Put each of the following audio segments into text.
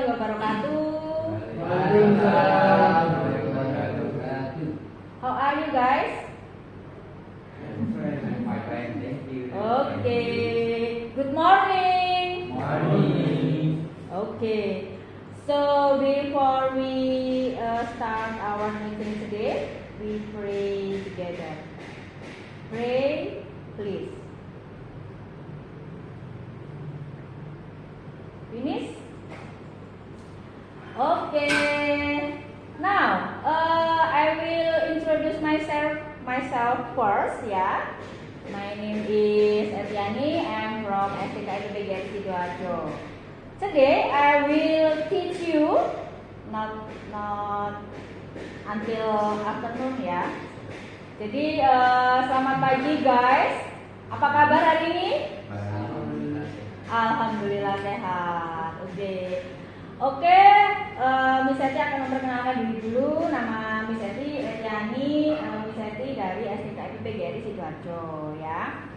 warahmatullahi wabarakatuh. Waalaikumsalam warahmatullahi wabarakatuh. How are you guys? Okay. Good morning. Morning. Okay. So before we start our meeting today, we pray together. Pray, please. Finish? Okay. Now, I will introduce myself first, ya. My name is Etiani. I'm from STKIP PGRI Sidoarjo. Today I will teach you, not until afternoon, ya. Jadi selamat pagi guys. Apa kabar hari ini? Alhamdulillah sehat. Oke, Miss Eti akan memperkenalkan diri dulu. Nama Miss Eti Etiani, Miss Eti dari STKIP PGRI Sidoarjo, ya.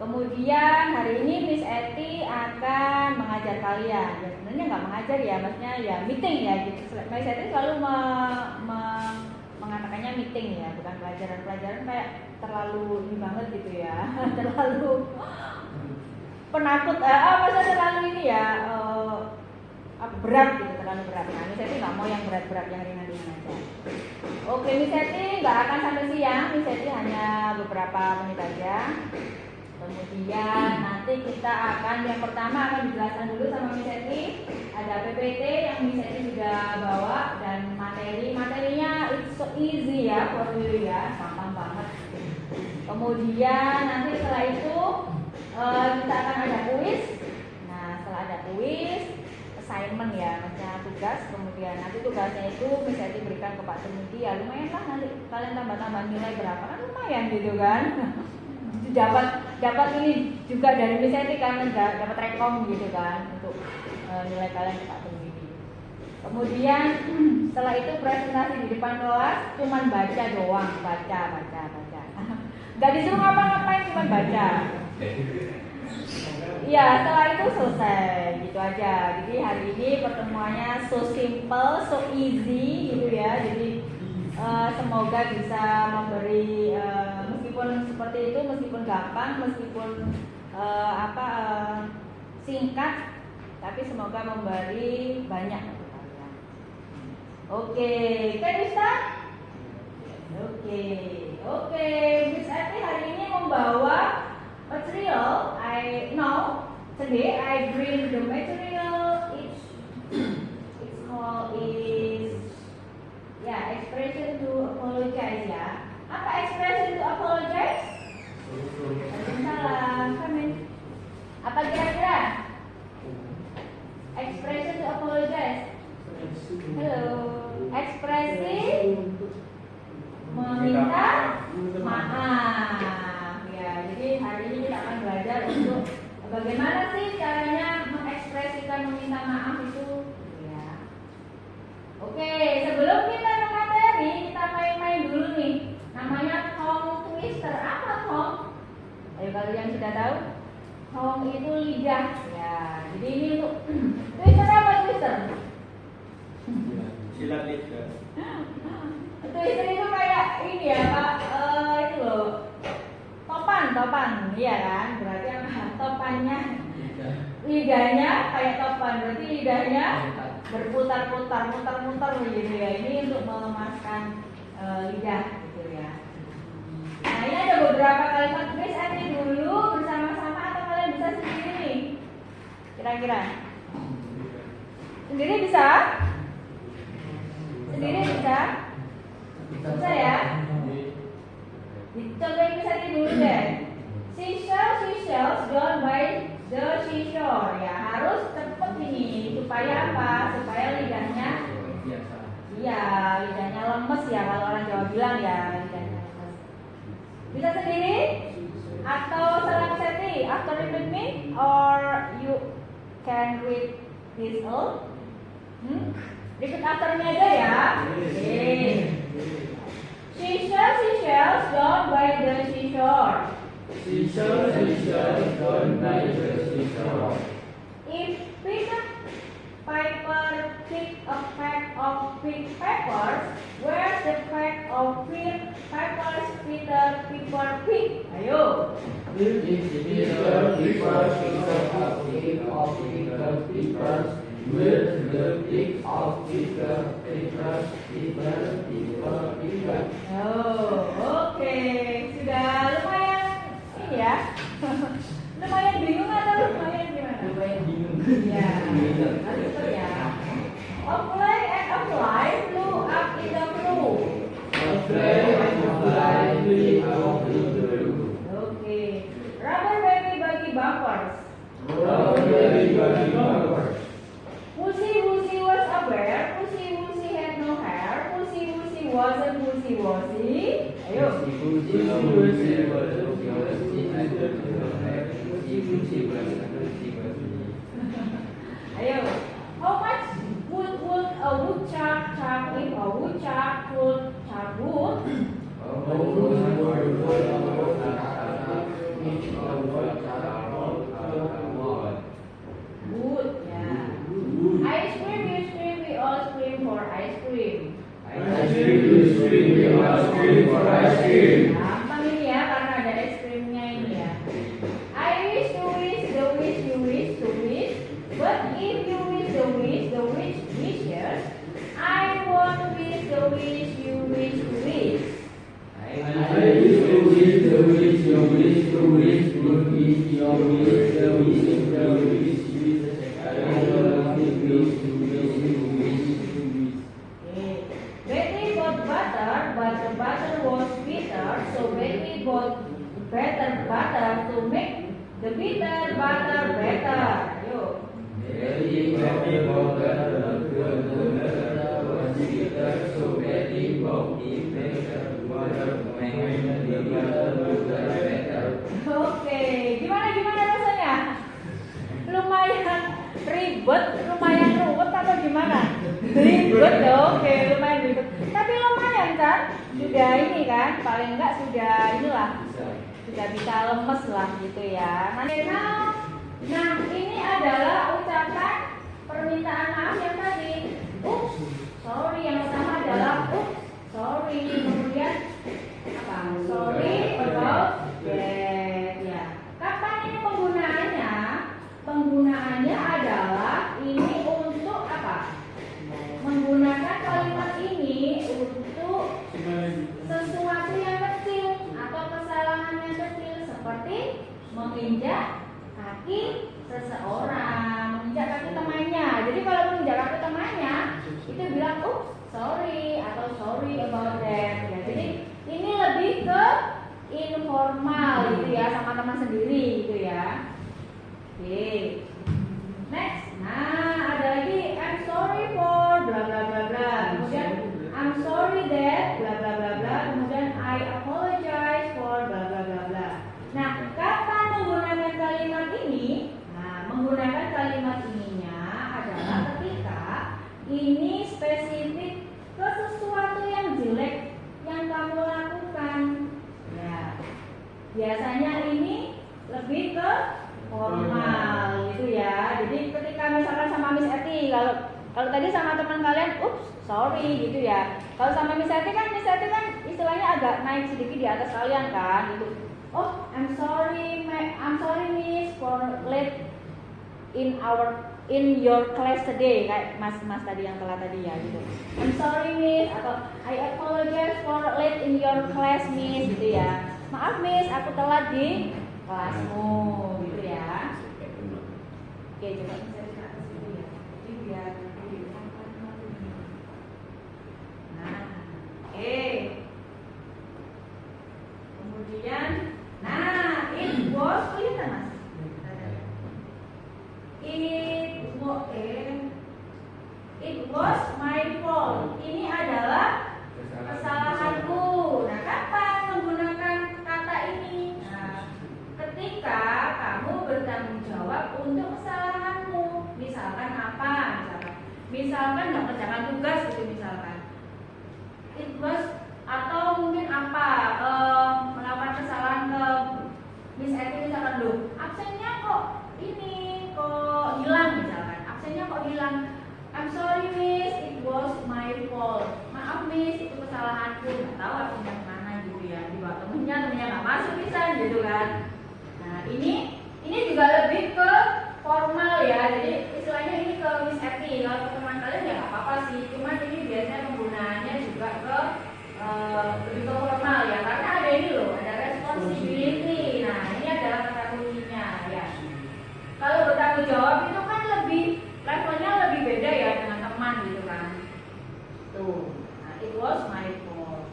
Kemudian hari ini Miss Eti akan mengajar kalian. Ya sebenarnya nggak mengajar ya, maksudnya ya meeting ya. Gitu. Miss Eti selalu mengatakannya meeting ya, bukan pelajaran. Pelajaran kayak terlalu ini banget gitu ya, terlalu penakut. Maksudnya terlalu ini ya. Berat gitu, terlalu berat. Nah, Miss Eti nggak mau yang berat-berat, yang ringan-ringan aja. Oke, Miss Eti nggak akan sampai siang. Miss Eti hanya beberapa menit aja. Kemudian nanti kita akan, yang pertama akan dijelaskan dulu sama Miss Eti. Ada PPT yang Miss Eti sudah bawa, dan materinya it's so easy ya for you ya, gampang banget. Kemudian nanti setelah itu kita akan ada kuis. Nah, setelah ada kuis, assignment ya, maksudnya tugas. Kemudian nanti tugasnya itu bisa diberikan ke Pak Temudi, ya lumayan lah, nanti kalian tambah-tambah nilai berapa kan lumayan gitu kan. dapat ini juga dari Miss Eti kan, dapat rekom gitu kan untuk nilai kalian ke Pak Temudi. Kemudian setelah itu presentasi di depan kelas, cuman baca doang, baca. Gak disuruh ngapa-ngapain, cuman baca. Iya, setelah itu selesai, gitu aja. Jadi hari ini pertemuannya so simple, so easy gitu ya. Jadi semoga bisa memberi, meskipun seperti itu, meskipun gampang, meskipun singkat, tapi semoga memberi banyak untuk kalian. Oke, kan bisa? Oke, Miss Eti hari ini membawa material. Today I bring the material. It's called expression to apologize ya. Apa expression to apologize? Salam, komen. Apa kira-kira? Expression to apologize. Halo, ekspresi meminta maaf. Ya, jadi hari ini kita akan belajar untuk bagaimana sih caranya mengekspresikan meminta maaf itu. Ya. Oke, sebelum kita ke materi, kita main-main dulu nih. Namanya tongue twister. Apa tongue? Ayo kalian sudah tahu? Tongue itu lidah. Ya, jadi ini untuk twister apa twister? Silat lidah. Twister itu kayak ini ya Pak, itu loh. Topan, iya kan? Berarti apa? Topannya, lidahnya kayak topan. Berarti lidahnya berputar-putar, muter-muter gitu ya. Ini untuk memaskan lidah gitu ya. Nah, ini ada beberapa kalimat. Miss Eti dulu bersama-sama atau kalian bisa sendiri nih? Kira-kira? Sendiri bisa? Sendiri bisa? Bisa ya? Cobain Miss Eti dulu deh. Seashells gone by the seashore. Ya, harus cepet ini. Supaya apa? Supaya lidahnya, iya, lidahnya lemes ya, kalau orang Jawa bilang ya, lidahnya lemes. Bisa sendiri? Atau salah Miss Eti? After repeat me, or you can read this all? Repeat after me aja ya. Seashells gone by the seashore. Seashells gone by the seashore. If Peter Piper of pink papers. Where's the pack of pink papers Peter Piper pick? Ayo. Peter Piper picked up a pick of Peter Piper. Where's the pick of Peter Piper? Peter Piper. Oh, oke. Sudah lumayan ini ya. Lumayan bingung atau lumayan gimana? Lumayan bingung. Iya. Harus ya. Apply and apply flew up in the blue. Apply and apply flew up in the blue. Oke. Rubber baby bagi bumpers. Rubber baby bagi bumpers. Pussy was a bear. Pussy had no hair. Pussy wasn't pussy. Ayo. Ayo. How much would a woodchuck chuck if a woodchuck could chuck wood? Wood, ya. Ice cream, we all scream for ice cream. Gampang ini ya, karena ada es krimnya ini ya. I wish to wish, the wish you wish to wish. But if you wish the wish wishes, I won't wish the wish you wish to wish. Betty bought butter, but the butter was bitter, so Betty bought better butter to make the bitter butter better. Ayo. Oke, gimana rasanya? Lumayan ribet, lumayan ruwet atau gimana? Ribet ya, oke, lumayan ribet. Tapi lumayan kan? Sudah ini kan, paling enggak sudah inilah. Sudah bisa lemes lah gitu ya. Nah, ini adalah ucapan permintaan maaf yang tadi. Oops, sorry. Yang pertama adalah oops, sorry. Kemudian apa? Sorry about that. Ya. Kapan ini penggunaannya? Penggunaannya adalah ini untuk apa? Menggunakan kalimat ini untuk sesuatu yang kecil atau kesalahan yang kecil seperti menginjak kaki seseorang, menginjak kaki temannya. Jadi kalau menginjak kaki temannya, itu bilang oops, sorry atau sorry about that. Ya, jadi ini lebih ke informal gitu ya, sama teman sendiri gitu ya. Oke. Next. Nah, ada lagi I'm sorry for bla bla bla bla. Kemudian I'm sorry that bla bla bla bla. Kemudian I apologize for bla bla bla bla. Nah, kapan menggunakan kalimat ini? Nah, menggunakan kalimat ininya adalah ketika ini spesifik ke sesuatu yang jelek yang kamu lakukan. Ya. Biasanya ini lebih ke formal gitu ya. Jadi ketika misalkan sama Miss Eti, kalau tadi sama teman kalian, ups, sorry gitu ya. Kalau sama Miss Eti kan istilahnya agak naik sedikit di atas kalian kan gitu. Oh, I'm sorry Miss for late in your class today, kayak Mas tadi yang telat tadi ya gitu. I'm sorry Miss atau I apologize for late in your class Miss gitu ya. Maaf Miss, aku telat di kelasmu gitu ya. Oke, coba bisa ke atas dulu ya. Jadi biar nah, oke. Kemudian, nah, it was kelihatan Mas. It was my fault. Ini adalah kesalahanku. Nah, kapan menggunakan kata ini? Nah, ketika kamu bertanggung jawab untuk kesalahanmu. Misalkan apa? Misalkan mengerjakan tugas gitu misalkan. It was atau mungkin apa? Melakukan kesalahan ke Miss Eti misalkan absennya kok hilang misalkan. Absennya kok hilang. I'm sorry miss, it was my fault. Maaf miss, itu kesalahanku. Nggak tahu artinya kemana gitu ya. Dibawa temennya nggak masuk bisa gitu kan. Nah ini juga lebih ke formal ya. Jadi istilahnya ini ke Miss Eti. Kalau ke teman kalian ya nggak apa-apa sih. Cuman ini biasanya penggunaannya juga ke lebih ke formal ya. Karena ada ini loh, ada responsibility. Nah ini adalah kata kuncinya ya. Kalau bertanggung jawab itu kan lebih levelnya lebih beda ya dengan teman gitu kan. Tuh, nah, it was my fault.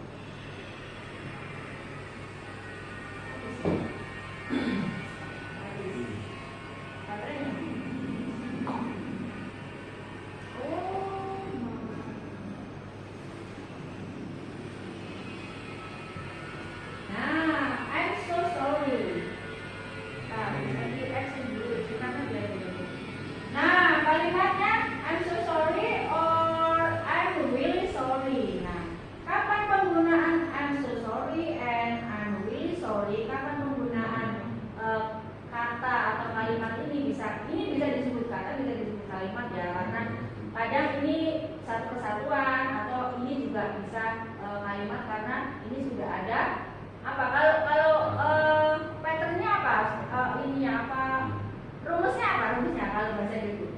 Kadang ini satu kesatuan atau ini juga bisa kalimat karena ini sudah ada apa kalau patternnya apa ininya apa rumusnya kalau bahasa itu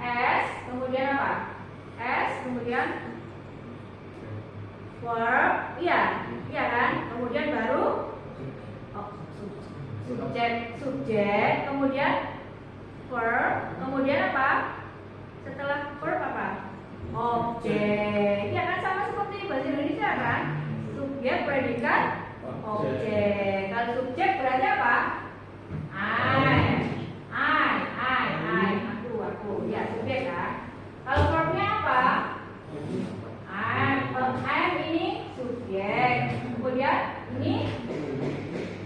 S kemudian apa S kemudian verb iya kan kemudian baru subjek kemudian verb kemudian apa setelah verb apa? Objek. Ya kan sama seperti bahasa Indonesia kan? Subjek, predikat, objek. Kalau subjek berarti apa? I. Aku. Ya subjek kan? Kalau verbnya apa? I'm ini subjek. Kemudian ini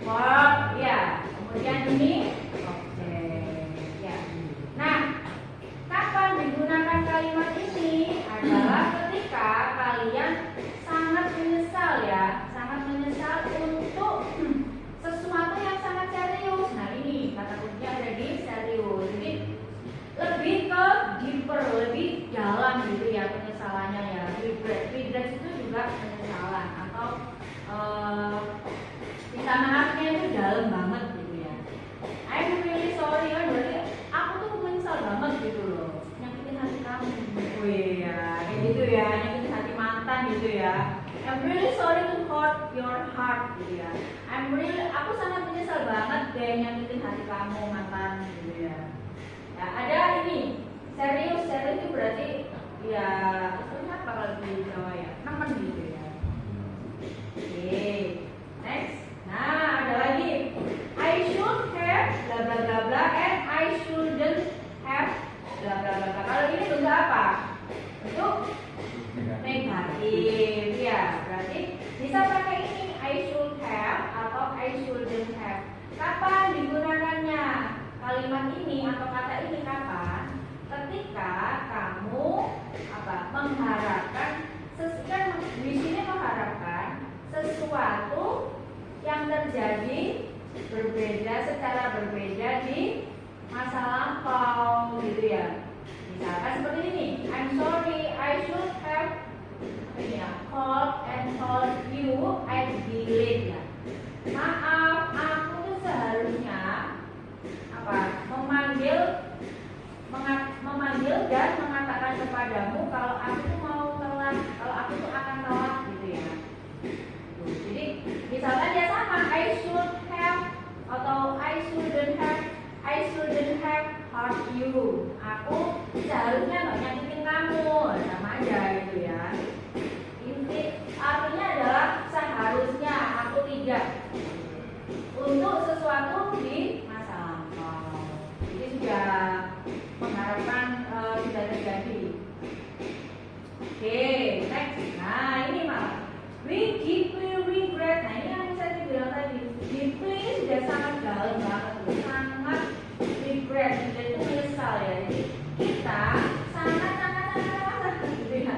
verb. Ya. Kemudian ini objek. Ya. Nah. Kapan digunakan kalimat ini adalah ketika kalian sangat menyesal ya, sangat menyesal untuk sesuatu yang sangat serius. Nah ini kata kuncinya ada di serius. Jadi lebih ke deeper, lebih dalam gitu ya penyesalannya ya. Regret itu juga penyesalan atau minta maafnya itu dalam banget gitu ya. I'm really sorry kan berarti aku tuh menyesal banget gitu loh. Nyakitin hati kamu. Ya, kayak gitu ya, nyakitin hati mantan gitu ya. I'm really sorry to hurt your heart gitu ya. Aku sangat menyesal banget deh nyakitin hati kamu mantan gitu ya. Ya, ada ini serius itu berarti ya istilahnya apa kalau di Jawa ya? Nemen gitu ya. Oke, next. Nah, ada lagi. I should have bla bla bla bla and I shouldn't have bla bla bla. Kalau ini bentuk apa? Bentuk negatif ya. Berarti bisa pakai ini I should have atau I shouldn't have. Kapan digunakannya? Kalimat ini atau kata ini kapan? Ketika kamu mengharapkan di sini mengharapkan sesuatu yang terjadi secara berbeda di masa lampau gitu ya. Misalkan seperti ini, I'm sorry, I should have called and told you I'd be late ya. Maaf, aku tuh seharusnya memanggil dan mengatakan kepadamu kalau aku tuh mau telat, kalau aku tuh akan telat gitu ya. Jadi misalkan dia sama I should have atau I shouldn't have hurt you. Aku seharusnya nggak nyakitin kamu, sama aja gitu ya. Inti artinya adalah seharusnya aku tidak untuk sesuatu di masa lampau. Jadi sudah mengharapkan tidak terjadi. Oke, next. Nah ini malah we deeply regret. Nah ini yang saya bilang tadi, deeply sudah sangat dalam banget, sangat regret, sudah itu menyesal ya. Jadi kita sangat gitu ya,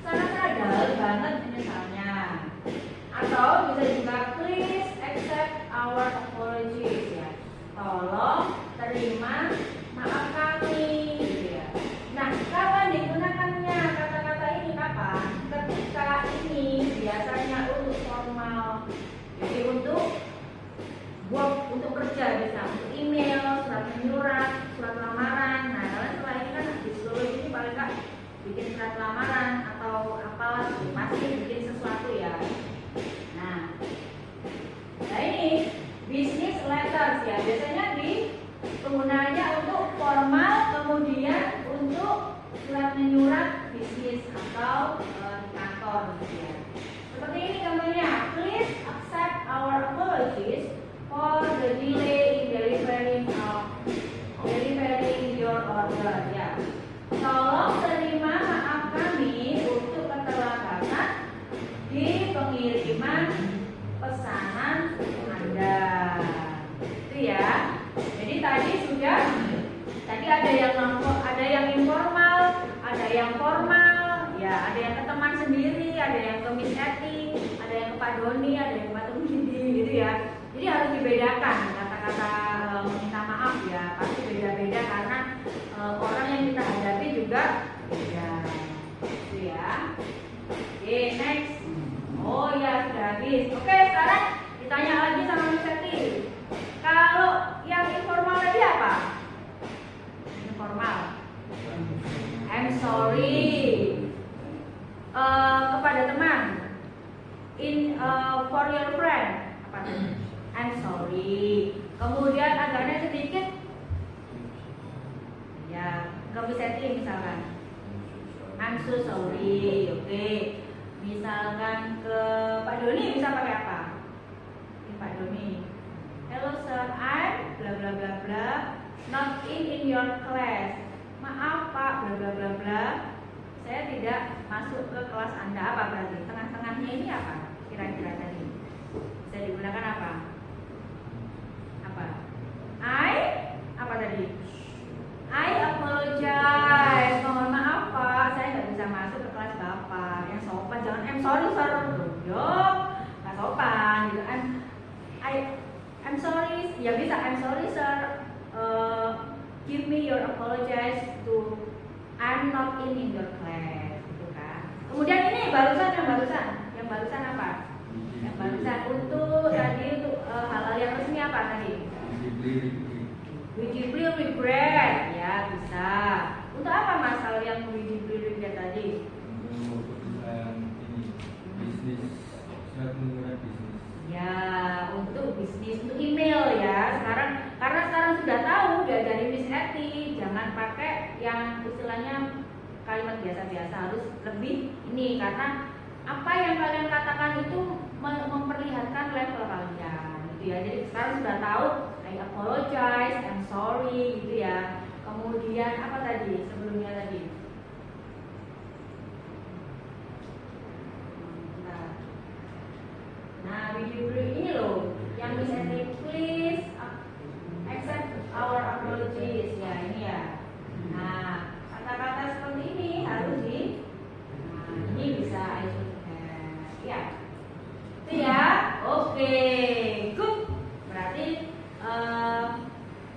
sangat dalam banget menyesalnya. Atau bisa juga please accept our apologies ya. Tolong terima maaf kami gitu ya. Nah kapan digunakan menyurat, surat lamaran. Nah, kalian setelah ini kan di psikologi ini paling nggak bikin surat lamaran atau apalah, pasti bikin sesuatu ya. Nah ini business letters ya, biasanya penggunaannya untuk formal, kemudian untuk surat menyurat bisnis atau kantor gitu ya. Seperti ini contohnya, please accept our apologies for the delay in delivering your order ya. Tolong terima maaf kami untuk keterlambatan di pengiriman pesanan Anda. Itu ya. Jadi tadi ada yang informal, ada yang formal, ya, ada yang ke teman sendiri, ada yang ke Miss Eti, ada yang ke Pak Doni, ada yang ke Pak Tumidi gitu ya. Jadi harus dibedakan kata-kata meminta maaf ya, pasti beda-beda karena orang yang kita hadapi juga beda. Gitu ya. Oke, next. Oh ya, sudah habis. Oke, sekarang ditanya lagi sama Miss Eti. Kalau yang informal tadi apa? Informal. I'm sorry. Kepada teman. For your friend. Apa tadi? I'm sorry. Kemudian agaknya sedikit. Ya, ke Miss Eti misalkan. I'm so sorry. Oke. Misalkan ke Pak Doni bisa pakai apa? Ini Pak Doni. Hello sir, I'm bla bla bla bla not in your class. Maaf Pak, bla bla bla bla. Saya tidak masuk ke kelas Anda. Apa berarti? Tengah-tengahnya ini apa? Kira-kira tadi bisa digunakan apa? Apa? Apa tadi? I apologize. Mohon maaf Pak, saya nggak bisa masuk ke kelas Bapak. Yang sopan, jangan I'm sorry sir. Yo, nggak sopan gitu. I'm sorry, ya bisa I'm sorry sir. Give me your apologize to I'm not in your class, gitu kan. Kemudian ini yang barusan apa? Yang barusan untuk tadi untuk hal-hal yang resmi apa tadi? We deeply regret, ya bisa. Untuk apa masalah yang we deeply regret tadi? Ya, untuk bisnis, untuk email ya. Karena sekarang sudah tahu dari Miss Eti, jangan pakai yang istilahnya kalimat biasa-biasa, harus lebih ini karena apa yang kalian katakan itu memperlihatkan level kalian, gitu ya. Jadi sekarang sudah tahu, I apologize, I'm sorry, gitu ya. Kemudian apa tadi sebelumnya tadi? Nah, video ini loh, yang Miss Eti, please accept our apologies ya, ini ya. Nah, kata-kata seperti ini harus ini bisa ya. Itu ya. Oke, good. Berarti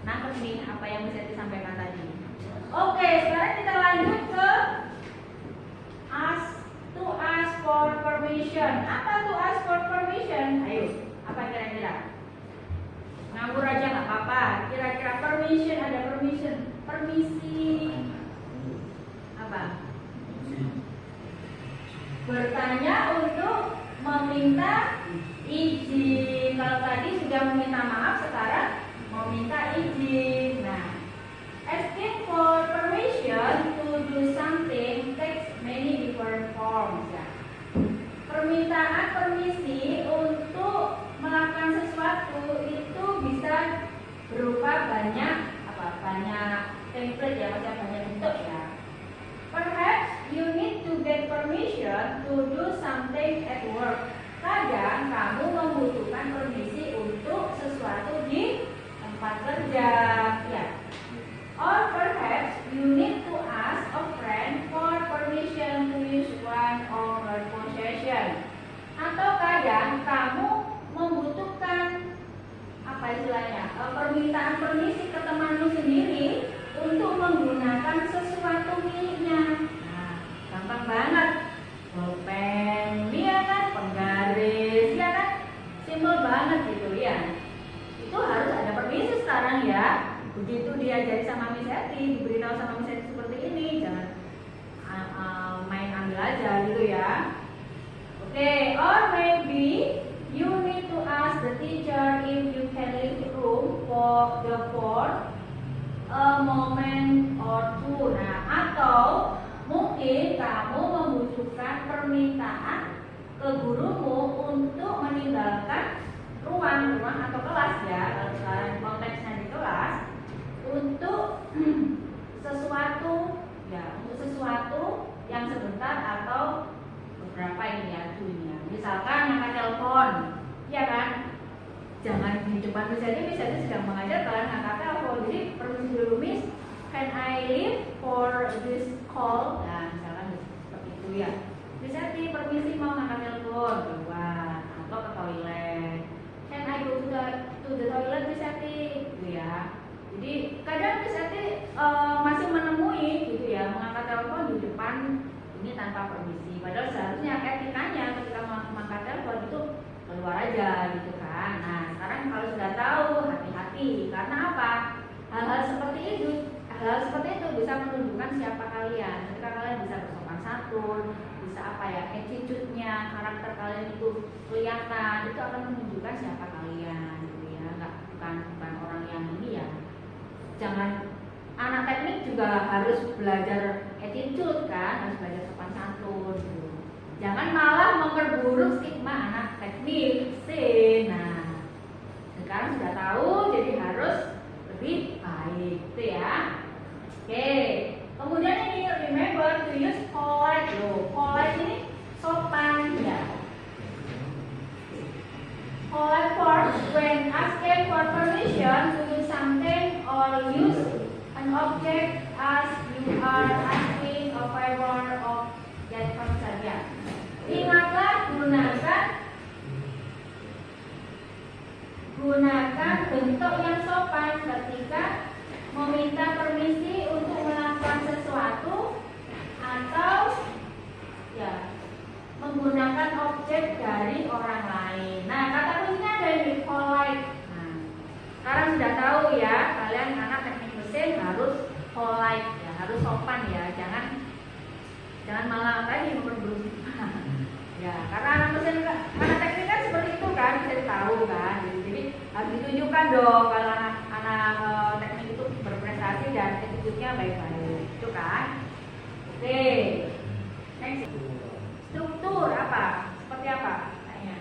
nangkep nih apa yang Miss Eti sampaikan tadi. Oke, sekarang kita lanjut ke to ask for permission. Apa to ask for permission? Ayo, apa kira-kira? Nganggur aja nggak apa-apa. Kira-kira permission, ada permisi. Apa? Bertanya untuk meminta izin. Kalau tadi sudah meminta maaf, sekarang meminta izin. Nah, asking for permission to do something takes many different forms ya. Permintaan permisi untuk melakukan sesuatu itu bisa berupa banyak template ya, macam banyak bentuk ya. Perhaps you need to get permission to do something at work. Kadang kamu membutuhkan permisi untuk sesuatu di tempat kerja ya. Or perhaps you need to ask a friend for permission to use one of her possession. Atau kadang kamu membutuhkan apa istilahnya permintaan permisi ke temanmu sendiri untuk menggunakan sesuatu Okay, or maybe you need to ask the teacher if you can leave room for a moment or two. Nah, atau mungkin kamu membutuhkan permintaan ke gurumu untuk meninggalkan ruang atau kelas ya, kalau sekarang konteksnya di kelas, untuk sesuatu yang sebentar atau beberapa ini ya, misalkan angkat telepon, ya kan? Jangan di depan misalnya sedang mengajar, kalian angkat telepon. Jadi permisi dulu miss, can I leave for this call? Nah, misalkan seperti itu ya. Bisa permisi mau angkat telepon, keluar atau ke toilet. Can I go to the toilet, bisa gitu ya. Jadi kadang bisa masih menemui gitu ya, mengangkat telepon di depan ini tanpa permisi. Padahal seharusnya etikanya ketika mengangkat telepon itu keluar aja gitu kan. Nah, sekarang kalau sudah tahu, hati-hati. Karena apa? Hal-hal seperti itu bisa menunjukkan siapa kalian. Ketika kalian bisa bersopan santun, bisa attitude-nya, karakter kalian itu kelihatan, itu akan menunjukkan siapa kalian gitu ya. Bukan orang yang ini ya. Jangan, anak teknik juga harus belajar attitude kan, harus belajar sopan santun gitu. Jangan malah memperburuk stigma anak teknik. Nah, sekarang sudah tahu, jadi harus lebih baik gitu ya. Oke, kemudian ini remember to use polite loh. Polite ini sopan ya. Polite form when asking for permission to do something or use an object as you are asking a favor of that person ya. Ingatlah, gunakan bentuk yang sopan ketika meminta permisi untuk melakukan sesuatu atau ya menggunakan objek dari orang lain. Nah, kata kuncinya ada di polite. Nah, sekarang sudah tahu ya, kalian anak teknik mesin harus polite ya, harus sopan ya, jangan malah tadi memperburuk. Ya, karena anak mesin, anak teknik kan seperti itu kan, bisa tahu kan. Jadi harus ditunjukkan dong kalau anak teknik itu berprestasi dan attitude-nya baik-baik, itu kan. Oke, next. Struktur apa? Seperti apa? Tanya.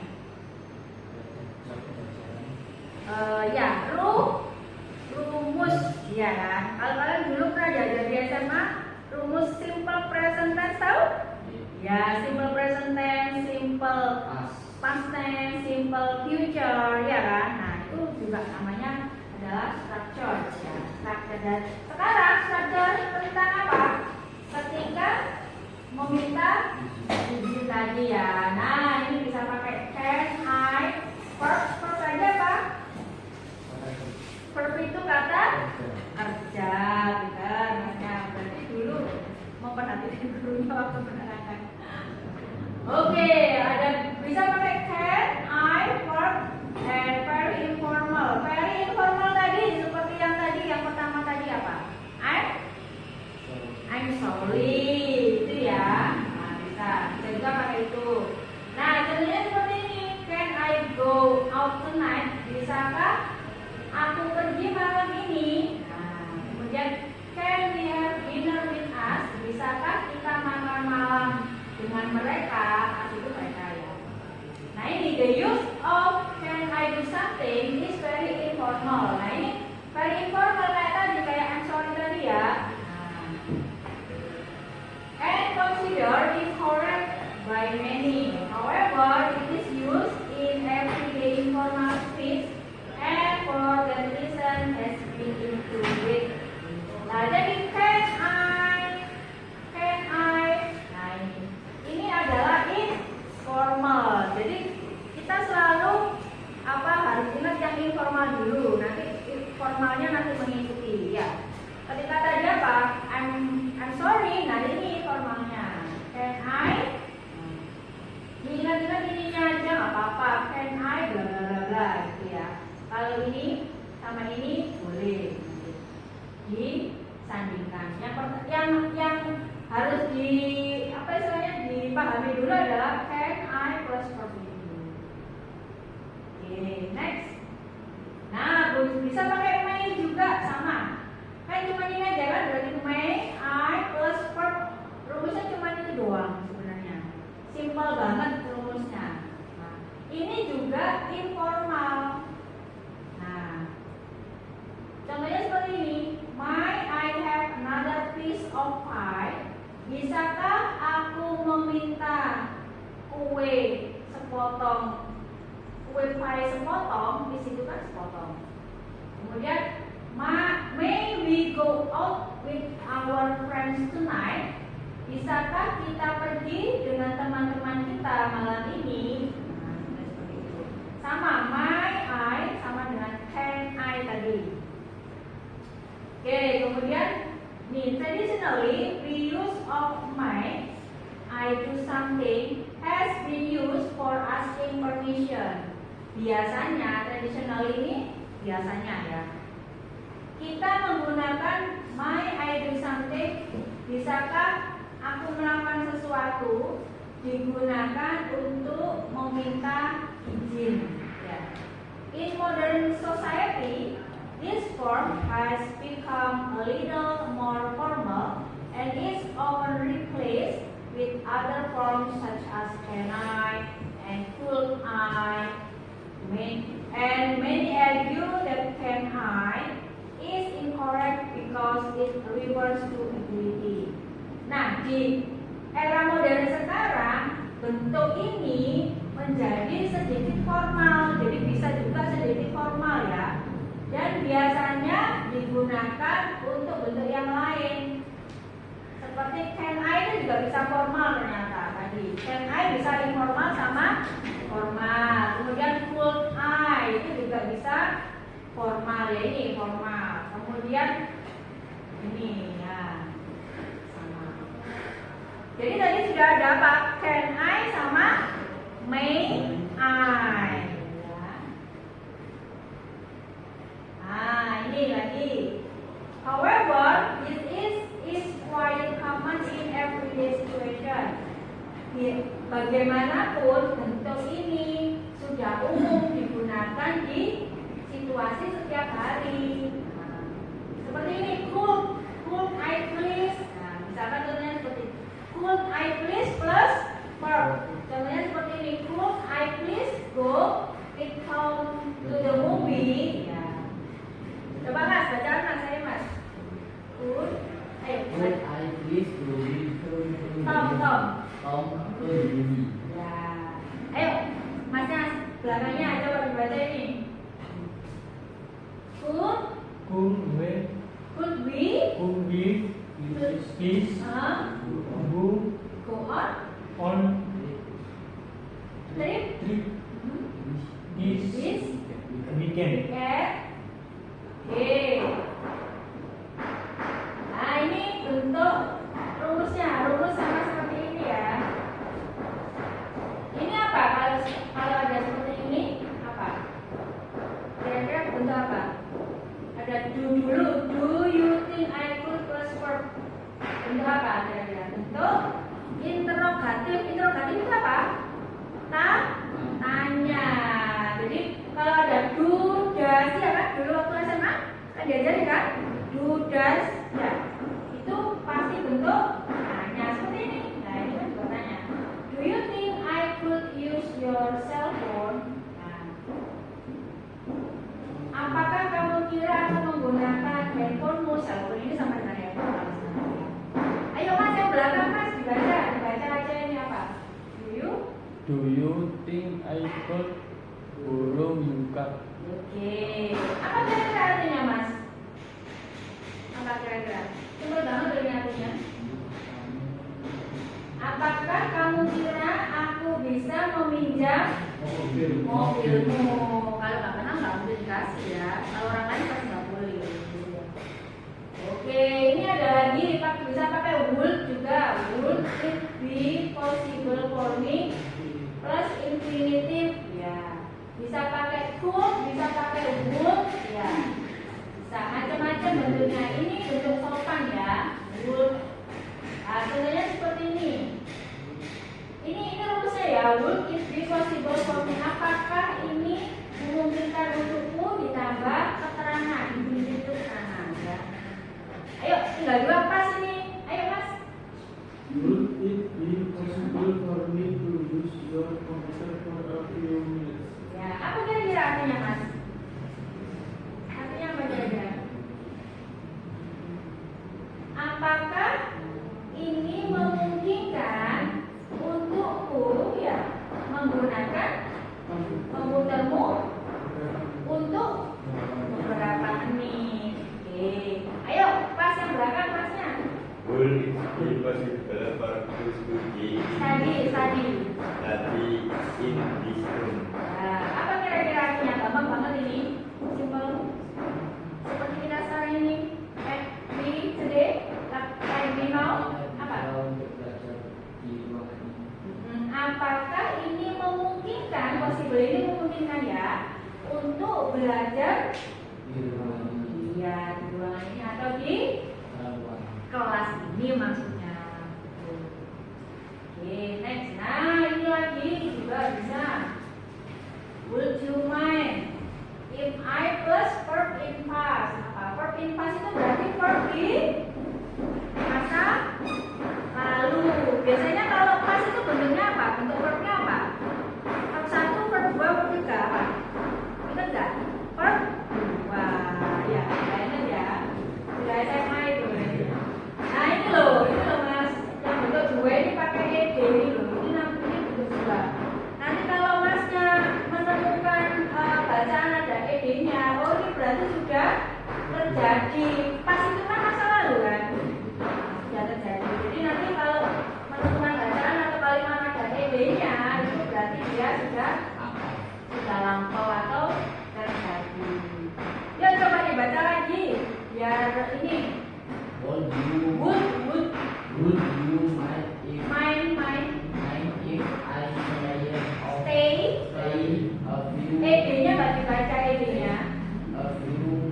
Ya, rumus, ya kan. Kalau kalian dulu pernah diajar di SMA, rumus simple present tense tahu? Ya, simple present tense, simple past tense, simple future, ya kan. Nah, itu juga namanya adalah structure, ya. Structure. Dan sekarang structure tentang apa? Ketika meminta izin tadi ya. Nah, ini bisa pakai can, I, verb saja apa? Verb itu kata kerja, benar. Berarti dulu memperhatikan gurunya waktu menerangkan. Oke, ada bisa pakai can, I, verb, and very informal. Very informal tadi seperti yang tadi, yang pertama tadi apa? I'm sorry, itu ya. Nah, bisa juga pakai itu. Nah, contohnya seperti ini. Can I go out tonight? Bisakah aku pergi malam ini? Nah, kemudian can we have dinner with us? Bisakah kita makan malam dengan mereka? Itu mereka ya. Nah, ini the use of can I do something is very informal. Nah, ini very informal kayak tadi, kayak I'm sorry tadi ya. And consider is correct by many. However, it is used in everyday informal speech, and for that reason has been included. Nah, jadi can I. Nah, ini adalah informal. Jadi kita selalu harus ingat yang informal dulu. Nanti formalnya nanti mengikuti ya. Ketika tadi apa? I'm sorry. Nah, ini formalnya. Can I? Ingat-ingat ininya aja nggak apa-apa. Can I? Bla bla bla bla gitu ya. Kalau ini sama ini boleh disandingkan. Oke, next. Nah, bisa pakai may juga sama. Kan cuma ini aja kan, berarti may, I plus verb. Rumusnya cuma itu doang sebenarnya. Simple banget rumusnya. Nah, ini juga informal. Nah, contohnya seperti ini. May I have another piece of pie? Bisakah aku meminta kue sepotong? Kue pie sepotong, di situ kan sepotong. Kemudian, may we go out with our friends tonight? Bisakah kita pergi dengan teman-teman kita malam ini? Nah, seperti itu. Sama, my, I, sama dengan can I tadi. Oke, kemudian nih, traditionally we use of my, I do something has been used for asking permission. Biasanya, traditional ini biasanya ya. Kita menggunakan my, I do something. Bisakah aku melakukan sesuatu? Digunakan untuk meminta izin. Ya. In modern society, this form has become a little more formal and is often replaced with other forms such as can I and could I. And many argue that can I is incorrect because it refers to ability. Nah, di era modern sekarang bentuk ini menjadi sedikit formal, jadi bisa juga sedikit formal ya. Dan biasanya digunakan untuk bentuk yang lain. Seperti can I itu juga bisa formal ternyata tadi. Can I bisa informal sama formal. Kemudian could I itu juga bisa formal ya, ini formal. Kemudian ini ya sama. Jadi tadi sudah ada apa? Can I sama may I. Nah, ini lagi. However, it is quite common in everyday situation. Bagaimanapun bentuk ini sudah umum digunakan di situasi setiap hari. Nah, seperti ini, could I please? Nah, misalkan contohnya seperti could I please plus verb. Contohnya seperti ini, could I please go with Tom to the movie? Ya. Coba Mas, bacaan Mas, saya Mas. Could, ayo. Could I please go with Tom. Tom to the movie? Ya. Ayo, Masnya belakangnya coba dibaca ini. Could we Please go on trip this weekend? Oke. Nah, ini bentuk rumusnya. Rumus sama seperti ini ya. Ini apa? Kalau ada seperti ini apa? Kira-kira bentuk apa? Ada do dulu. Do you think I could plus verb? Bentuk apa kira-kira? Bentuk interrogatif. Interrogatif itu apa? Tanya. Jadi kalau ada do, does ya kan? Dulu waktu SMA kan diajarin kan? Do, does ya. Itu pasti bentuk tanya seperti ini. Nah, ini kan juga tanya. Do you think I could use your cell phone? Nah, apakah kamu kira aku menggunakan handphonemu? Cell phone ini sama dengan handphone. Ayo Mas, yang belakang Mas dibaca aja ini apa? Do you think I could borrow your car? Oke. Apa kira-kira artinya Mas? Apa kira-kira? Simpel banget ini artinya. Apakah kamu kira aku bisa meminjam mobilmu? Kalau nggak kenal nggak mungkin dikasih ya. Kalau orang lain pasti nggak boleh. Oke, ini ada lagi bisa pakai would juga. Would it be possible for me? Plus infinitive ya. Bisa pakai could, bisa pakai would ya. Bisa macam-macam bentuknya. Ini bentuk sopan ya. Would. Nah, contohnya seperti ini. Ini rumusnya ya. Would it be possible for me? Apakah ini memungkinkan untukmu ditambah keterangan, infinitif itu keterangan ya. Ayo tinggal dua pas ini. Ayo mas. Would it be possible for me to use your computer for a few minutes? Ya, apa kira-kira artinya mas? Artinya apa kira-kira? Apakah ini memungkinkan untukku ya menggunakan komputermu untuk beberapa menit? Oke, ayo pas yang belakang pasnya. Will it be possible for us to be Tadi. in this room? Nah, apa kira-kira artinya? Gampang banget ini, simple. Seperti kita sekarang ini, we today, like we know, apa? Untuk belajar di ruangan ini. Apakah ini memungkinkan, possible ini memungkinkan ya, untuk belajar Di ruangan ini. ya di ruangan ini atau di Dalam ruangan. kelas ini maksudnya. Oke, next. Nah, ini lagi juga bisa. Would you mind if I plus verb in past? Apa? Verb in past itu berarti verb di masa lalu. Biasanya kalau past itu bentuknya apa? Bentuk verbnya apa? Verb 1, verb 2, verb 3 apa? Ingat nggak? Verb 2. Ya, ingat ya. Sudah SMA itu. Nah ini loh mas, yang bentuk 2 ini pakai ed ini loh. Ini namanya bentuk 2. Nanti kalau masnya menemukan bacaan ada ed-nya, oh ini berarti sudah terjadi. Pas itu kan masa lalu kan? Sudah terjadi. Jadi nanti kalau menemukan bacaan atau kalimat ada ed-nya, itu berarti dia sudah lampau atau terjadi. Yuk coba dibaca lagi, biar ini. Would you Would mind if if I stay stay a few ed-nya nggak dibaca ed-nya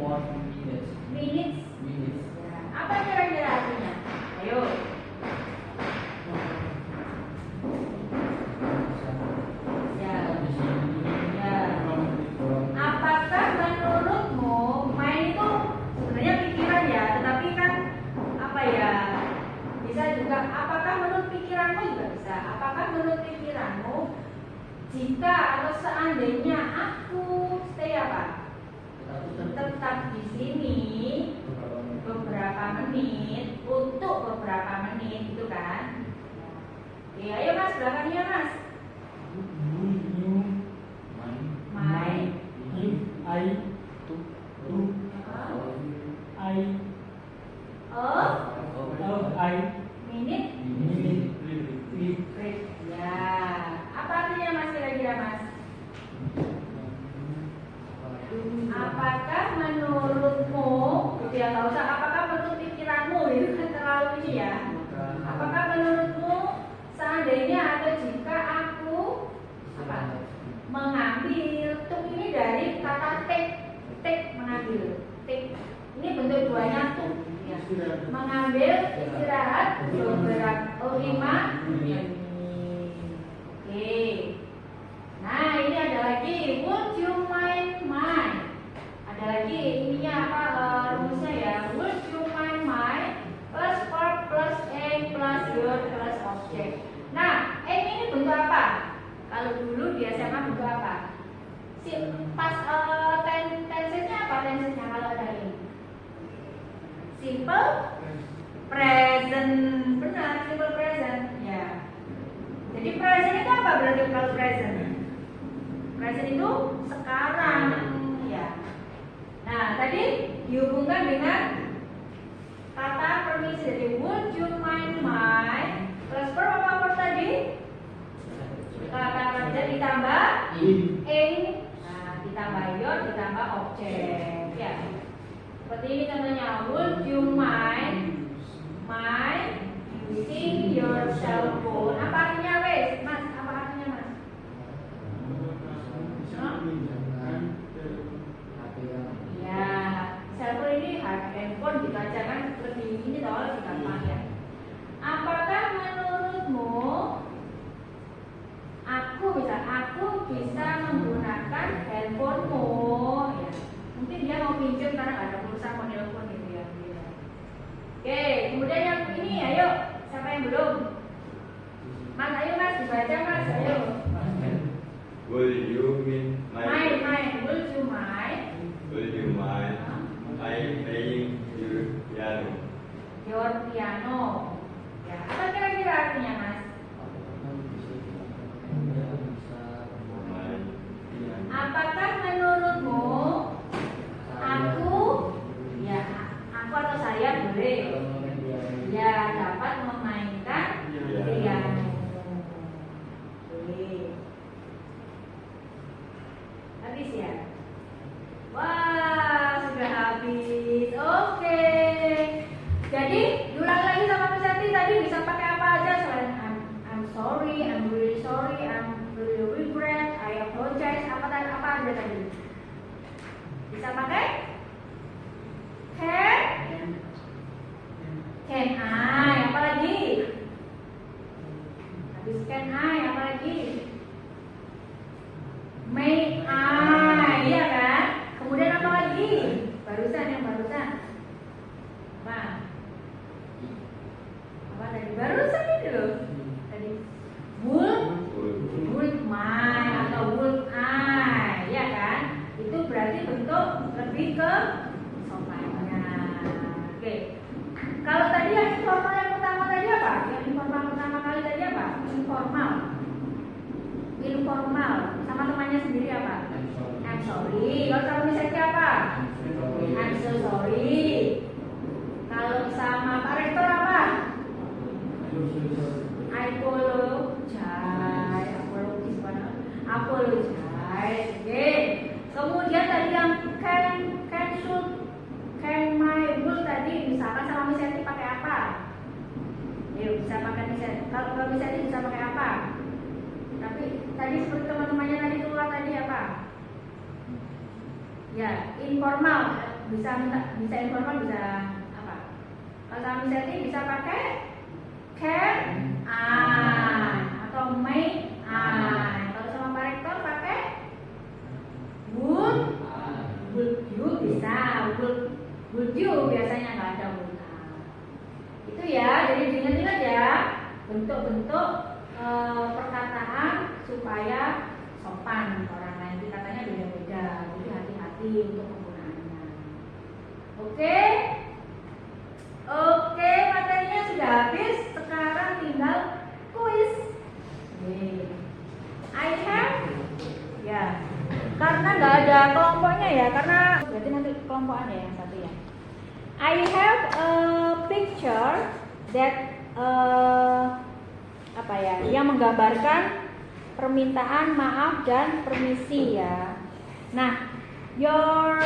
more minutes? minutes. Minutes. Ya, apa kira-kira artinya? Ayo. Ya. Di sini. Ya. Apakah menurutmu main itu sebenarnya pikiran ya, tetapi kan apa ya? Bisa juga. Apakah menurut pikiranmu juga bisa? Apakah menurut pikiranmu jika atau seandainya aku stay apa? Tetap di sini beberapa menit untuk beberapa menit gitu kan? Oke, ayo mas belakangnya mas. Would you Main. if I took I Minute minute break. Ya, apa artinya mas kira-kira mas? Apakah menurutmu, gitu ya, nggak usah apakah menurut pikiranmu, itu kan terlalu ini ya. Apakah menurutmu seandainya atau jika aku apa? Mengambil tuk ini dari kata take mengambil take ini bentuk duanya tuk ya. Mengambil istirahat beberapa 5 menit. Oke. Nah ini ada lagi would you mind ada lagi ininya apa rumusnya ya, would you mind plus verb plus aim plus your plus object. Nah aim ini bentuk apa? Kalau dulu di SMA bentuk apa? Pas tense-nya apa tense-nya kalau ada ini? Simple present. Benar, simple present. Ya. Jadi present itu apa berarti kalau present? Present itu sekarang, ya. Nah, tadi dihubungkan dengan kata permisi. Jadi would you mind my plus verb apa verb tadi? Kata kerja ditambah in, nah ditambah your ditambah objek ya. Seperti ini contohnya, would you mind using your cell phone? Apa artinya wes mas? Apa artinya mas? Ya, cellphone ini handphone dikacakan lebih ini tahu lebih gampang ya. Apakah menurutmu aku bisa menggunakan handphonemu Mas, ayo Mas, dibaca Mas, ayo. Will you mind Would you mind? Will you mind I playing your piano? Your piano. Ya, apa kira-kira artinya Mas? Mind. Apakah menurutmu aku atau saya boleh ya dapat memainkan piano? Oke. Habis ya? Wah, sudah habis. Oke. Jadi diulang lagi sama Miss Eti tadi bisa pakai apa aja selain I'm sorry, I'm really sorry, I'm really regret, I apologize, apa aja tadi? Bisa pakai? Can I, apa lagi? Habis can I, apa lagi? May I, iya kan? Kemudian apa lagi? Yang barusan. Apa tadi? Barusan itu loh. Tadi would my atau would I, ya kan? Itu berarti bentuk lebih ke sopannya. Oke. Kalau tadi yang informal yang pertama tadi apa? Yang informal pertama kali tadi apa? Informal. Sama temannya sendiri apa? I'm sorry. Kalau sama misalnya apa? I'm so sorry. Kalau sama Pak Rektor apa? Apologize. Oke. Kemudian tadi yang can my will tadi misalkan sama Miss Eti pakai apa? Yuk, bisa pakai Miss Eti. Kalau Miss Eti bisa pakai apa? Tapi tadi seperti teman-temannya tadi keluar tadi apa? Ya, informal. Bisa informal, bisa apa? Kalau sama Miss Eti bisa pakai can I atau may I. Kalau sama Pak Rektor pakai would you, bisa would you, biasanya nggak ada would I. Itu ya, jadi diingat-ingat ya bentuk-bentuk perkataan supaya sopan orang lain. Katanya beda-beda, jadi hati-hati untuk penggunaannya. Oke, materinya sudah habis. Sekarang tinggal kuis. I have, ya, karena nggak ada kelompoknya ya, karena berarti nanti kelompokan ya yang satu ya. I have a picture that yang menggambarkan permintaan maaf dan permisi ya. Nah, your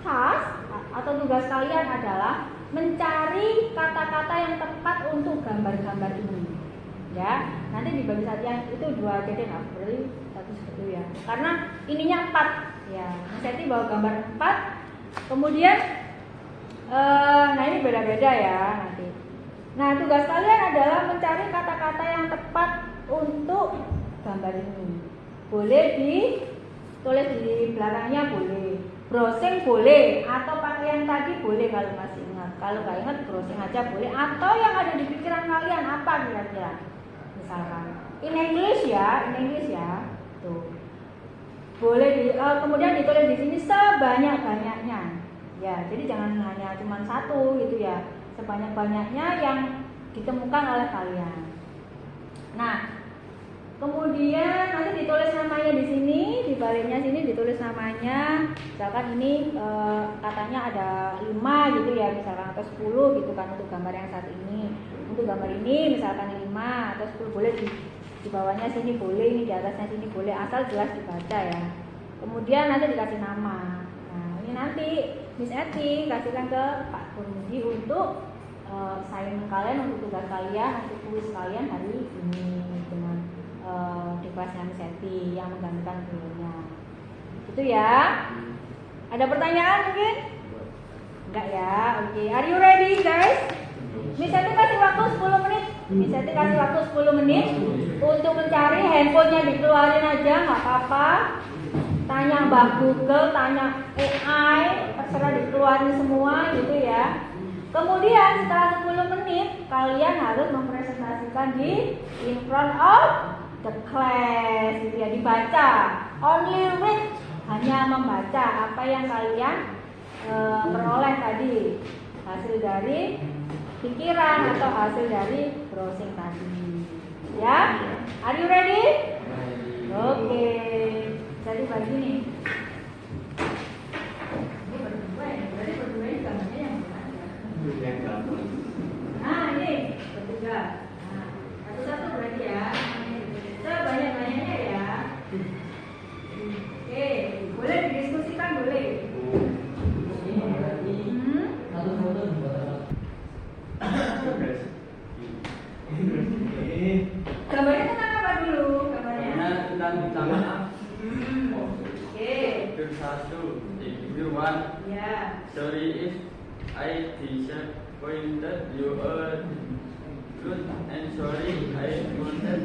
task atau tugas kalian adalah mencari kata-kata yang tepat untuk gambar-gambar ini. Ya, nanti dibagi satu yang itu dua aja deh, berarti satu seperti ya. Karena ininya 4 ya. Mas Eti bawa gambar 4. Kemudian nah ini beda-beda ya nanti. Nah, tugas kalian adalah mencari kata-kata yang tepat untuk gambar ini. Boleh ditulis di belakangnya, boleh. Browsing boleh, atau pakai yang tadi boleh kalau masih ingat. Kalau nggak ingat, browsing aja boleh. Atau yang ada di pikiran kalian apa kira-kira? Misalkan in English ya. Tuh. Boleh kemudian ditulis di sini sebanyak-banyaknya. Ya, jadi jangan hanya cuma satu gitu ya. Sebanyak-banyaknya yang ditemukan oleh kalian. Nah, kemudian nanti ditulis namanya di sini, di baliknya sini ditulis namanya. Misalkan ini katanya ada 5 gitu ya, misalkan atau 10 gitu kan untuk gambar yang saat ini. Untuk gambar ini misalkan 5 atau 10 boleh di bawahnya sini boleh, ini di atasnya sini boleh, asal jelas dibaca ya. Kemudian nanti dikasih nama. Nah, ini nanti Miss Eti kasihkan ke Pak Purmudi untuk assignment kalian, untuk tugas kalian, untuk kuis kalian hari ini dengan di kelasnya Miss Eti yang menggantikan beliaunya. Itu ya. Ada pertanyaan mungkin? Enggak ya? Oke. Are you ready guys? Miss Eti kasih waktu 10 menit. Miss Eti kasih waktu 10 menit untuk mencari, handphonenya dikeluarin aja, nggak apa-apa. Tanya Mbak Google, tanya AI, terserah dikeluarin semua gitu ya. Kemudian setelah 10 menit kalian harus mempresentasikan di in front of the class, gitu ya, dibaca. Only read, hanya membaca apa yang kalian peroleh tadi, hasil dari pikiran atau hasil dari browsing tadi. Ya, are you ready? Oke, jadi begini. Ini berdua ya, berarti berdua ini gambarnya yang mana? Yang gampang. Nah, ini bertiga. Nah, satu-satu berarti ya. Kita banyak-banyaknya ya. Oke, boleh didiskusikan, boleh. Satu foto Gambarnya tentang apa dulu? Gambarnya. tentang minta maaf. Oke. Satu, if you want, Ya. sorry if I disappointed you good and sorry I wanted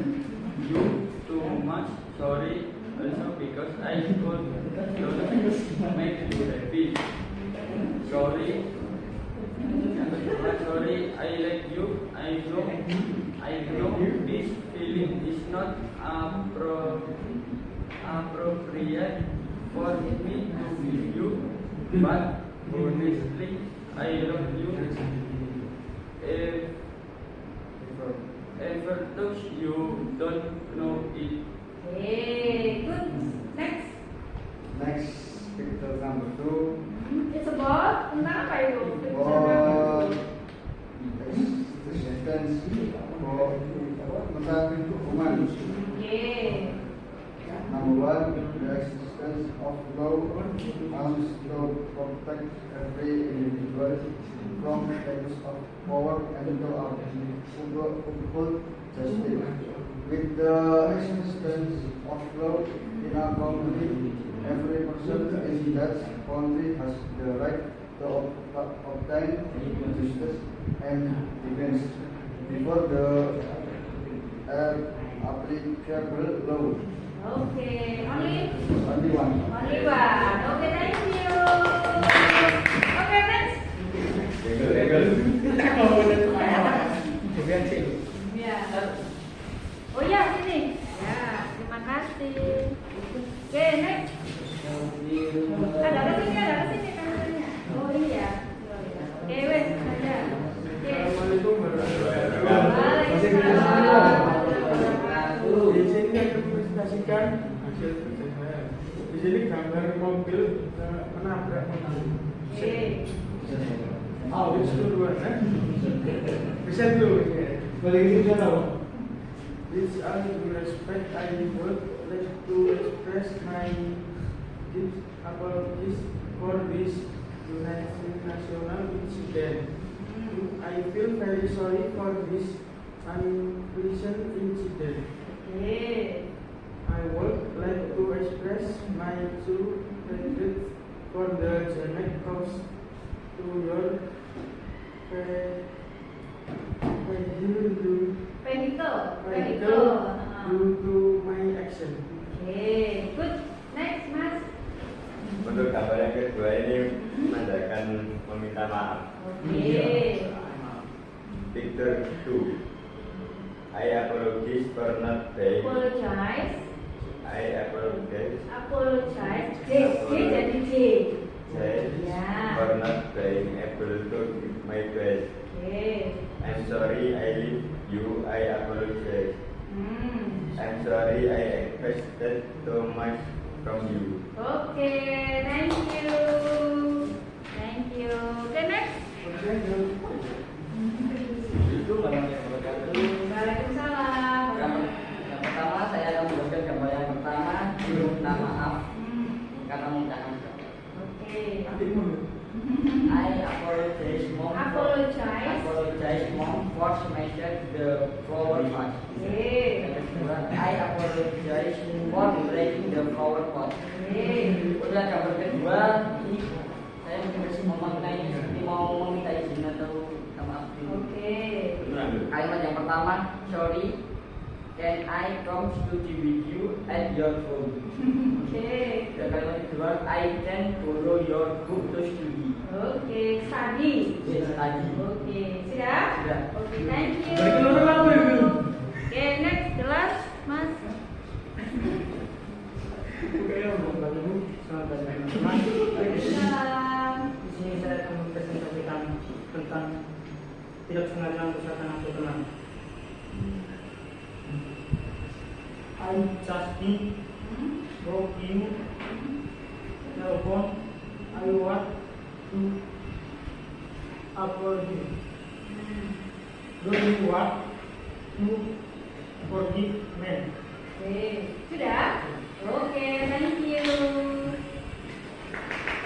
you too much. Sorry also because I could not make you happy. Sorry. Sorry I like you. I know this feeling is not appropriate for me to give you, but honestly I love you. Ever touch you don't know it. Okay, good. Next. Next, picture number 2. It's about tentang apa itu? For existence for mencari hukuman. Okay. Number 1, the existence of law aims to protect every individual from abuse of power and to uphold justice. With the existence of law in a community, every person in that country has the right to obtain justice and defense before the applicable law. Okay, only Only one. one. Okay, thank you. Okay, next. Ya. Oh ya, sini. Ya, terima kasih. Oke, next. Ada ke sini kameranya. Oh iya. Oke, wes, aja. Oke. Assalamualaikum warahmatullahi Waalaikumsalam. Di sini akan presentasikan hasil kerja saya. Di sini gambar mobil menabrak mobil. Oke. Itu duluan, bisa dulu. Boleh gitu dong. With all due respect, I would like to express my deep apologies for this national incident. I feel very sorry for this unpleasant incident. Oke. I would like to express my true regret for the damage caused to your Vehicle. due to my action. Oke, good. Next, Mas. Untuk gambar yang kedua ini menandakan meminta maaf. Oke. Picture 2. I apologize for not being. Apologize. I apologize. Apologize. J jadi J. Ya. For not being able to give my best. Oke. I'm sorry I leave you. I apologize. Hmm. I'm sorry I expected too much from you. Oke, thank you. Thank you. Oke, next. Itu gambar yang berkata. Waalaikumsalam. Yang pertama saya akan membuatkan gambar yang pertama minta maaf karena mengucapkan Oke. I apologize mom. Apologize. Mom for smashing the flower pot. Oke. Yang kedua, I apologize for breaking the flower pot. Oke. Udah gambar kedua ini saya mungkin memaknai seperti mau meminta izin atau minta maaf. Oke. Kalimat yang pertama, sorry can I come study with you at your home? Oke. Dan kalimat kedua, I can borrow your book to study. Oke, study. Yes, study. Oke, sudah? Sudah. Oke, thank you. Berikan orang apa itu? Oke, next, jelas, Mas. Kayak mau bantu sahabat teman-teman. Salam. Di sini saya akan mempresentasikan tentang tidak sengaja kesehatan atau tenang. I just think broke you telepon I want to apologize. Do you want to forgive me? Oke, sudah? Oke, thank you.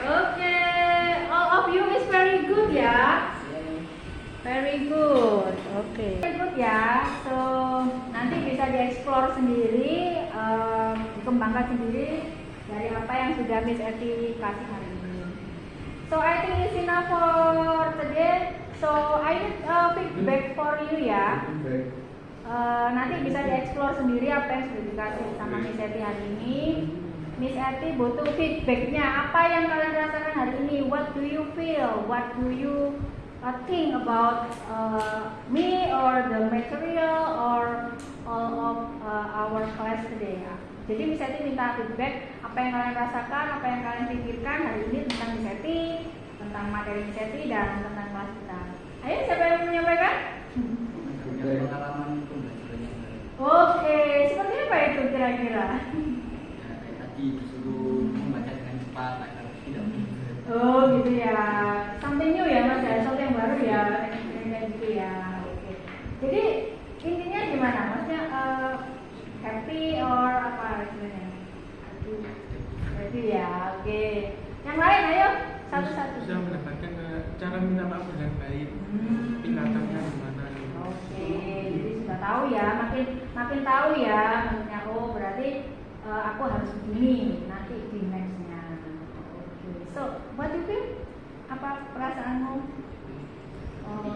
Oke, all of you is very good ya. Very good. Oke. Very good ya. So nanti bisa dieksplor sendiri, dikembangkan sendiri dari apa yang sudah Miss Eti kasih hari ini. So I think it's enough for today. So I need feedback for you ya. Nanti bisa dieksplor sendiri apa yang sudah dikasih sama Miss Eti hari ini. Miss Eti butuh feedbacknya. Apa yang kalian rasakan hari ini? What do you feel? What do you think about me or the material or all of our class today ya. Jadi Miss Eti minta feedback apa yang kalian rasakan, apa yang kalian pikirkan hari ini tentang Miss Eti, tentang materi Miss Eti dan tentang kelas kita. Ayo, siapa yang mau menyampaikan? Pengalaman pembelajarannya. Oke, seperti apa itu kira-kira? Ya, kayak tadi disuruh membaca dengan cepat agar tidak mengingat. Oh gitu ya, something new ya Mas ya, sesuatu yang baru ya, kayak gitu ya. Oke. Jadi intinya gimana? Maksudnya happy or apa sebenarnya? Happy ya, oke. Yang lain ayo satu-satu. Bisa mendapatkan cara minta maaf dengan baik. Tingkatannya gimana? Oke, jadi sudah tahu ya, makin tahu ya, maksudnya oh berarti aku harus begini nanti di nextnya. Oke, so what do you feel? Apa perasaanmu? Oh,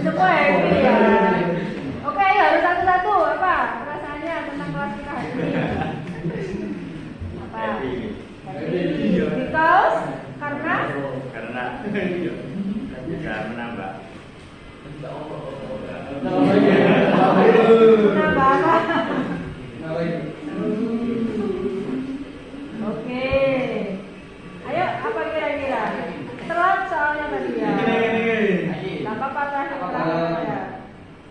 semua happy ya. Oke, ayo harus satu-satu apa perasaannya tentang kelas kita hari ini? Apa? Happy. Because karena bisa menambah. Kenapa apa? Oke. Ayo apa kira-kira? Telat soalnya tadi ya. Gak apa-apa ya.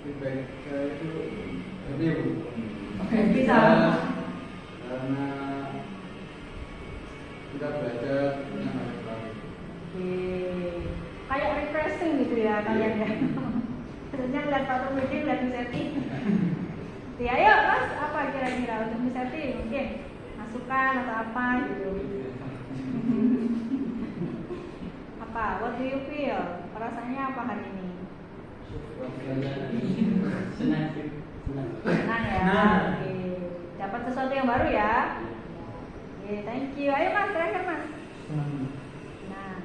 Feedback itu review. Oke, bisa. Karena kita belajar tentang hal yang baru. Oke. Kayak refreshing gitu ya kalian ya. Maksudnya lihat foto video, lihat Miss Eti. Ya, ayo Mas, apa kira-kira untuk Miss Eti mungkin masukan atau apa gitu. Apa? What do you feel? Perasaannya apa hari ini? Senang. Senang ya. Oke. Dapat sesuatu yang baru ya. Oke, thank you. Ayo Mas, terakhir Mas. Nah,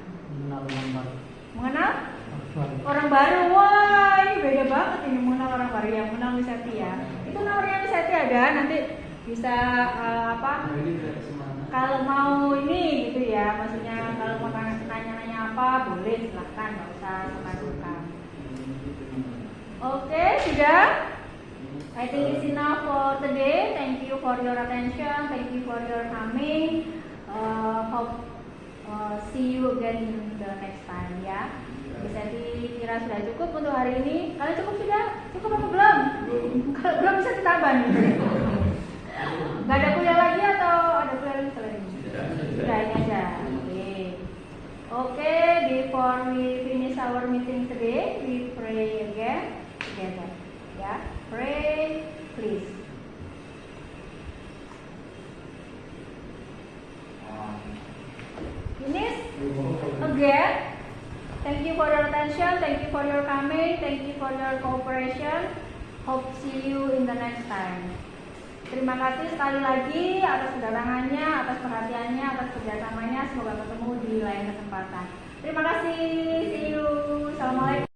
mengenal orang baru. Wah, ini beda banget ini mengenal orang baru ya, mengenal Miss Eti ya. Itu nomornya Miss Eti ada, nanti bisa apa? Kalau mau ini gitu ya, maksudnya kalau mau nanya-nanya apa boleh silahkan, nggak usah sungkan-sungkan. Oke, sudah. I think it's enough for today. Thank you for your attention. Thank you for your coming. Hope see you again in the next time ya. Bisa dikira sudah cukup untuk hari ini. Kalian cukup sudah? Cukup apa belum? Kalau belum bisa ditambah nih. Gak ada kuliah lagi atau ada kuliah lagi selain ini? Sudah ini aja. Oke, before we finish our meeting today, we pray again together. Ya, pray please. Finish again. Thank you for your attention. Thank you for your coming. Thank you for your cooperation. Hope see you in the next time. Terima kasih sekali lagi atas kedatangannya, atas perhatiannya, atas kerjasamanya. Semoga ketemu di lain kesempatan. Terima kasih. See you. Assalamualaikum.